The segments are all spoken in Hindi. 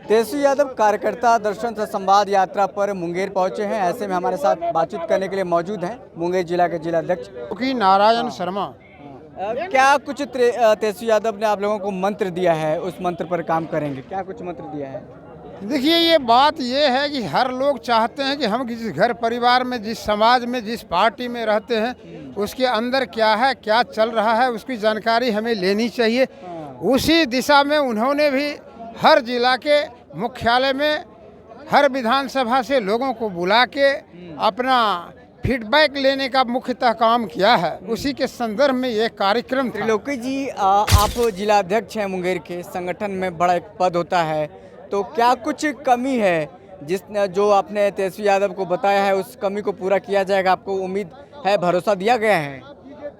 तेजस्वी यादव कार्यकर्ता दर्शन से संवाद यात्रा पर मुंगेर पहुंचे हैं। ऐसे में हमारे साथ बातचीत करने के लिए मौजूद हैं मुंगेर जिला के जिलाध्यक्ष क्योंकि नारायण शर्मा। क्या कुछ तेजस्वी यादव ने आप लोगों को मंत्र दिया है, उस मंत्र पर काम करेंगे? क्या कुछ मंत्र दिया है? देखिए, ये बात ये है कि हर लोग चाहते हैं कि हम जिस घर परिवार में, जिस समाज में, जिस पार्टी में रहते हैं उसके अंदर क्या है, क्या चल रहा है, उसकी जानकारी हमें लेनी चाहिए। उसी दिशा में उन्होंने भी हर जिला के मुख्यालय में हर विधानसभा से लोगों को बुला के अपना फीडबैक लेने का मुख्यतः काम किया है। उसी के संदर्भ में ये कार्यक्रम था। त्रिलोकी जी, आप जिलाध्यक्ष हैं मुंगेर के, संगठन में बड़ा एक पद होता है, तो क्या कुछ कमी है जो आपने तेजस्वी यादव को बताया है, उस कमी को पूरा किया जाएगा? आपको उम्मीद है, भरोसा दिया गया है?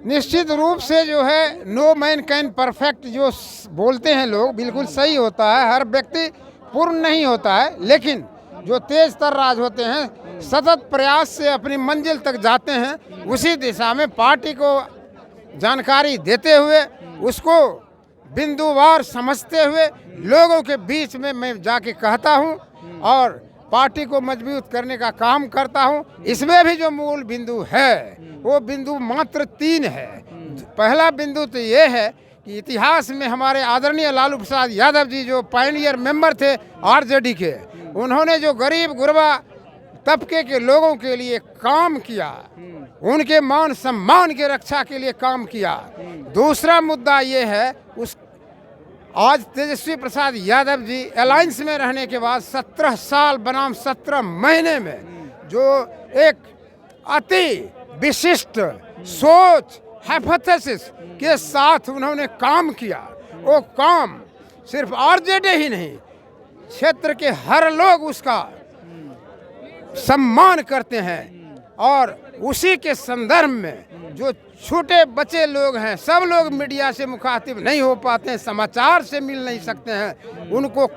निश्चित रूप से जो है नो मैन कैन परफेक्ट जो बोलते हैं लोग, बिल्कुल सही होता है। हर व्यक्ति पूर्ण नहीं होता है, लेकिन जो तेज तर्राज होते हैं सतत प्रयास से अपनी मंजिल तक जाते हैं। उसी दिशा में पार्टी को जानकारी देते हुए, उसको बिंदुवार समझते हुए लोगों के बीच में मैं जाके कहता हूं और पार्टी को मजबूत करने का काम करता हूं। इसमें भी जो मूल बिंदु है वो बिंदु मात्र 3 है। पहला बिंदु तो ये है कि इतिहास में हमारे आदरणीय लालू प्रसाद यादव जी जो पायनियर मेंबर थे आरजेडी के, उन्होंने जो गरीब गुरबा तबके के लोगों के लिए काम किया, उनके मान सम्मान की रक्षा के लिए काम किया। दूसरा मुद्दा ये है, उस आज तेजस्वी प्रसाद यादव जी अलायंस में रहने के बाद 17 साल बनाम 17 महीने में जो एक अति विशिष्ट सोच हाइपोथेसिस के साथ उन्होंने काम किया, वो काम सिर्फ आरजेडी ही नहीं, क्षेत्र के हर लोग उसका सम्मान करते हैं। और उसी के संदर्भ में जो छोटे बच्चे लोग हैं, सब लोग मीडिया से मुखातिब नहीं हो पाते हैं, समाचार से मिल नहीं सकते हैं, उनको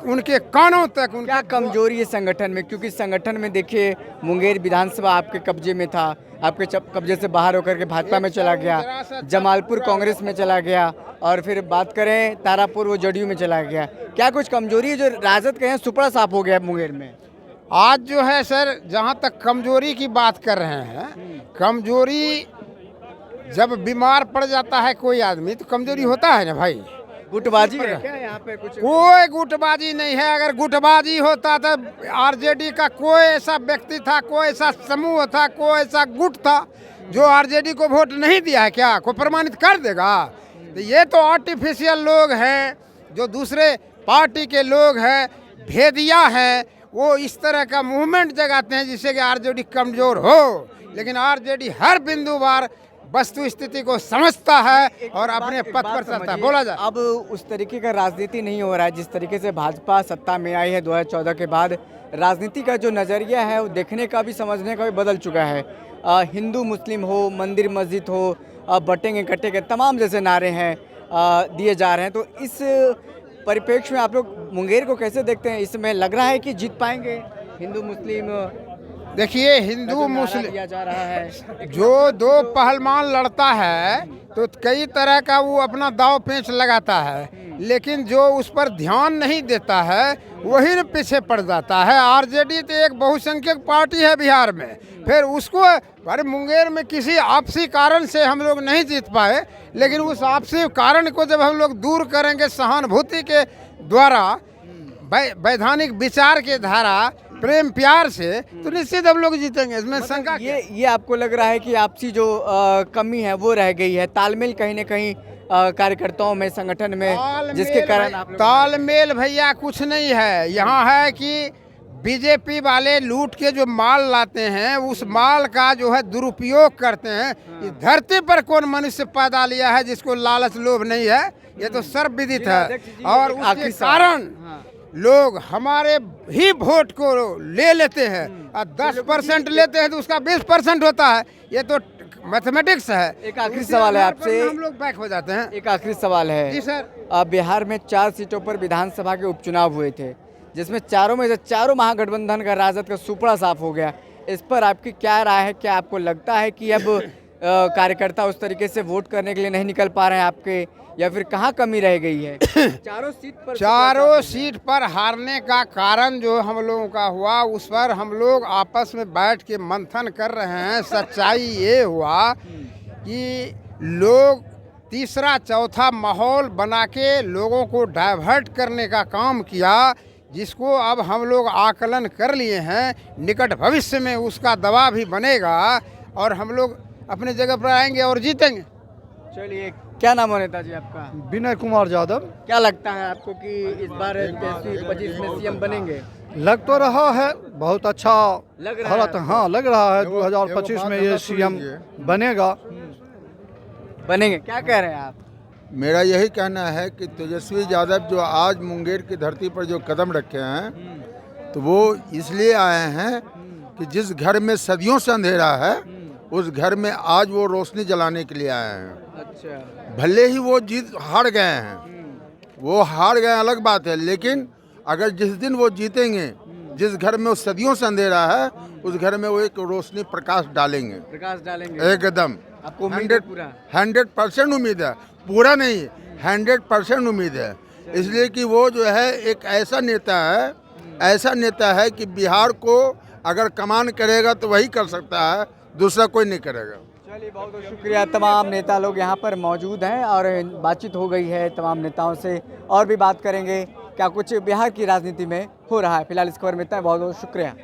उनके कानों तक क्या कमजोरी है संगठन में? क्योंकि संगठन में देखिए, मुंगेर विधानसभा आपके कब्जे में था, आपके कब्जे से बाहर होकर के भाजपा में चला गया, जमालपुर कांग्रेस में चला गया, और फिर बात करें तारापुर, वो जदयू में चला गया। क्या कुछ कमजोरी है जो राजद कहें सुपड़ा साफ हो गया मुंगेर में? आज जो है सर, जहाँ तक कमजोरी की बात कर रहे हैं, कमजोरी जब बीमार पड़ जाता है कोई आदमी तो कमजोरी होता है ना भाई। गुटबाजी है क्या यहाँ पे? कुछ कोई गुटबाजी नहीं है। अगर गुटबाजी होता तो आरजेडी का कोई ऐसा व्यक्ति था, कोई ऐसा समूह था, कोई ऐसा गुट था जो आरजेडी को वोट नहीं दिया है क्या? कोई प्रमाणित कर देगा? तो ये तो आर्टिफिशियल लोग हैं, जो दूसरे पार्टी के लोग हैं, भेदिया हैं, वो इस तरह का मूवमेंट जगाते हैं जिससे कि आरजेडी कमजोर हो। लेकिन आरजेडी हर बिंदुवार वस्तु स्थिति को समझता है और अपने पथ पर चलता है। बोला जाए, अब उस तरीके का राजनीति नहीं हो रहा है जिस तरीके से भाजपा सत्ता में आई है 2014 के बाद। राजनीति का जो नज़रिया है वो देखने का भी, समझने का भी बदल चुका है। हिंदू मुस्लिम हो, मंदिर मस्जिद हो, बटेंगे कटेंगे, तमाम जैसे नारे हैं दिए जा रहे हैं। तो इस परिप्रेक्ष्य में आप लोग मुंगेर को कैसे देखते हैं? इसमें लग रहा है कि जीत पाएंगे हिंदू मुस्लिम? देखिए, हिंदू मुस्लिम दिया जा रहा है, जो दो पहलवान लड़ता है तो कई तरह का वो अपना दाव पेंच लगाता है, लेकिन जो उस पर ध्यान नहीं देता है वही न पीछे पड़ जाता है। आरजेडी तो एक बहुसंख्यक पार्टी है बिहार में, फिर उसको अरे मुंगेर में किसी आपसी कारण से हम लोग नहीं जीत पाए, लेकिन उस आपसी कारण को जब हम लोग दूर करेंगे सहानुभूति के द्वारा, वैधानिक विचार के धारा, प्रेम प्यार से, तो निश्चित हम लोग जीतेंगे। इसमें शंका ये आपको लग रहा है कि आपसी जो कमी है वो रह गई है, तालमेल कहीं न कहीं कार्यकर्ताओं में, संगठन में, जिसके कारण तालमेल भैया कुछ नहीं है। यहाँ है कि बीजेपी वाले लूट के जो माल लाते हैं, उस माल का जो है दुरुपयोग करते हैं। इस धरती पर कौन मनुष्य पैदा लिया है जिसको लालच लोभ नहीं है? ये तो सर्वविदित है। और उसके कारण लोग हमारे ही वोट को ले लेते हैं, और 10% लेते हैं तो उसका 20% होता है। ये तो मैथमेटिक्स है। एक आखिरी सवाल है आपसे, हम लोग बैक हो जाते हैं। एक आखिरी सवाल है जी सर। बिहार में 4 सीटों पर विधानसभा के उपचुनाव हुए थे, जिसमें चारों में से चारों महागठबंधन का राजद का सुपड़ा साफ हो गया। इस पर आपकी क्या राय है? क्या आपको लगता है कि अब कार्यकर्ता उस तरीके से वोट करने के लिए नहीं निकल पा रहे हैं आपके, या फिर कहाँ कमी रह गई है? चारों सीट पर हारने का कारण जो हम लोगों का हुआ, उस पर हम लोग आपस में बैठ के मंथन कर रहे हैं। सच्चाई ये हुआ कि लोग तीसरा चौथा माहौल बना के लोगों को डाइवर्ट करने का काम किया, जिसको अब हम लोग आकलन कर लिए हैं। निकट भविष्य में उसका दबाव भी बनेगा और हम लोग अपने जगह पर आएंगे और जीतेंगे। चलिए, क्या नाम है नेताजी आपका? विनय कुमार यादव। क्या लगता है आपको कि इस बार 23-25 में सीएम बनेंगे? लग तो रहा है बहुत अच्छा लग रहा हालत, है? हाँ लग रहा है 2025 में ये सीएम बनेगा। बनेंगे, क्या कह रहे हैं आप? मेरा यही कहना है कि तेजस्वी यादव जो आज मुंगेर की धरती पर जो कदम रखे हैं, तो वो इसलिए आए हैं कि जिस घर में सदियों से अंधेरा है, उस घर में आज वो रोशनी जलाने के लिए आए हैं। अच्छा, भले ही वो जीत हार गए हैं, वो हार गए अलग बात है, लेकिन अगर जिस दिन वो जीतेंगे, जिस घर में वो सदियों से अंधेरा है, उस घर में वो एक रोशनी प्रकाश डालेंगे। प्रकाश डालेंगे एकदम आपको उम्मीद है पूरा? 100% उम्मीद है, पूरा नहीं 100% उम्मीद है। इसलिए कि वो जो है एक ऐसा नेता है कि बिहार को अगर कमान करेगा तो वही कर सकता है, दूसरा कोई नहीं करेगा। चलिए, बहुत बहुत शुक्रिया। तमाम नेता लोग यहाँ पर मौजूद हैं और बातचीत हो गई है तमाम नेताओं से, और भी बात करेंगे क्या कुछ बिहार की राजनीति में हो रहा है। फिलहाल इस खबर में इतना, बहुत बहुत शुक्रिया।